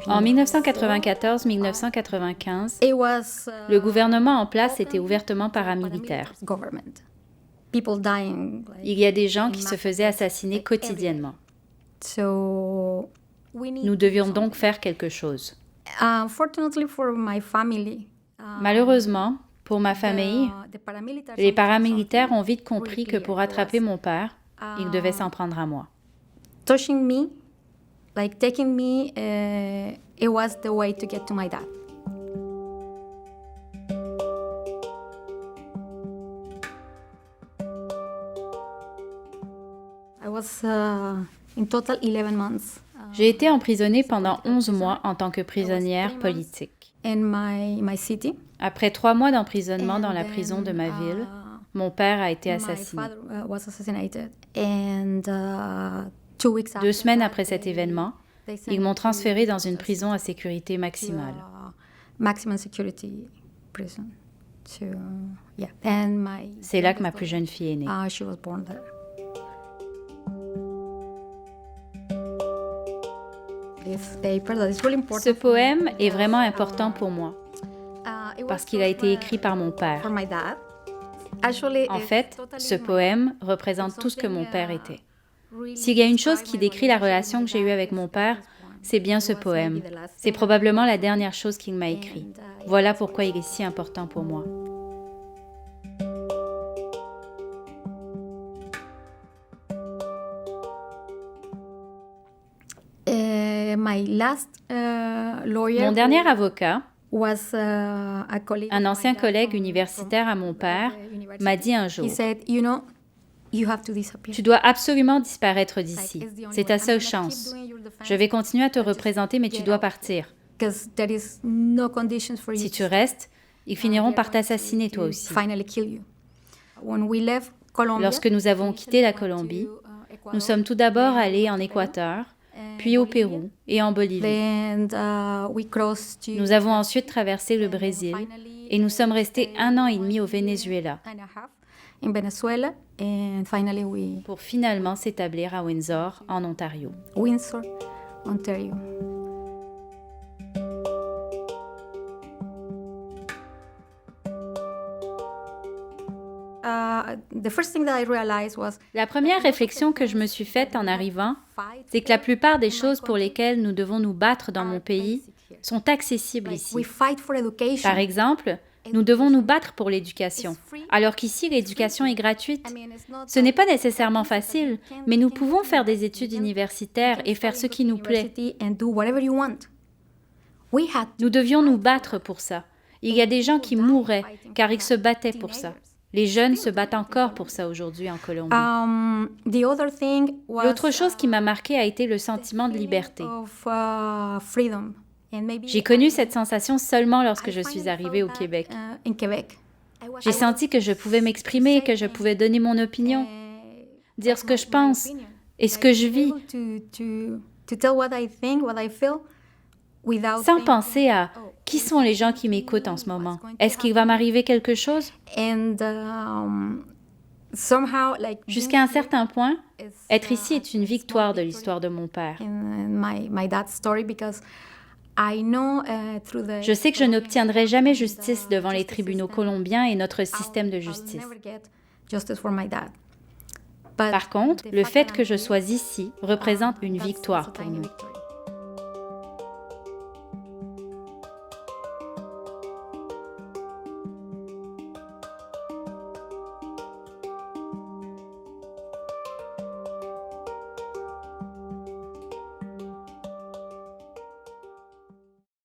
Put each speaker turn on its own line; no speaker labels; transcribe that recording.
En 1994-1995, le gouvernement en place était ouvertement paramilitaire. Il y a des gens qui se faisaient assassiner quotidiennement. Nous devions donc faire quelque chose. Malheureusement, pour ma famille, les paramilitaires ont vite compris que pour attraper mon père, ils devaient s'en prendre à moi.
Touching me, like taking me, it was the way to get to my dad. I was in total 11 months.
J'ai été emprisonnée pendant 11 mois en tant que prisonnière politique.
In my city.
Après 3 mois d'emprisonnement dans la prison de ma ville, mon père a été assassiné. 2 semaines après cet événement, ils m'ont transférée dans une prison à sécurité maximale. C'est là que ma plus jeune fille est née. Ce poème est vraiment important pour moi parce qu'il a été écrit par mon père. En fait, ce poème représente tout ce que mon père était. S'il y a une chose qui décrit la relation que j'ai eue avec mon père, c'est bien ce poème. C'est probablement la dernière chose qu'il m'a écrit. Voilà pourquoi il est si important pour moi. Mon dernier avocat, un ancien collègue universitaire à mon père, m'a dit un jour: « Tu dois absolument disparaître d'ici. C'est ta seule chance. Je vais continuer à te représenter, mais tu dois partir. Si tu restes, ils finiront par t'assassiner toi aussi. » Lorsque nous avons quitté la Colombie, nous sommes tout d'abord allés en Équateur, puis au Pérou et en Bolivie. Nous avons ensuite traversé le Brésil et nous sommes restés 1 an et demi au Venezuela pour finalement s'établir à Windsor, en Ontario.
Windsor, Ontario.
La première réflexion que je me suis faite en arrivant, c'est que la plupart des choses pour lesquelles nous devons nous battre dans mon pays sont accessibles ici. Par exemple, nous devons nous battre pour l'éducation, alors qu'ici l'éducation est gratuite. Ce n'est pas nécessairement facile, mais nous pouvons faire des études universitaires et faire ce qui nous plaît. Nous devions nous battre pour ça. Il y a des gens qui mouraient car ils se battaient pour ça. Les jeunes se battent encore pour ça aujourd'hui en Colombie. L'autre chose qui m'a marquée a été le sentiment de liberté. J'ai connu cette sensation seulement lorsque je suis arrivée au Québec. J'ai senti que je pouvais m'exprimer, que je pouvais donner mon opinion, dire ce que je pense et ce que je vis, sans penser à qui sont les gens qui m'écoutent en ce moment. Est-ce qu'il va m'arriver quelque chose? Jusqu'à un certain point, être ici est une victoire de l'histoire de mon père. Je sais que je n'obtiendrai jamais justice devant les tribunaux colombiens et notre système de justice. Par contre, le fait que je sois ici représente une victoire pour nous.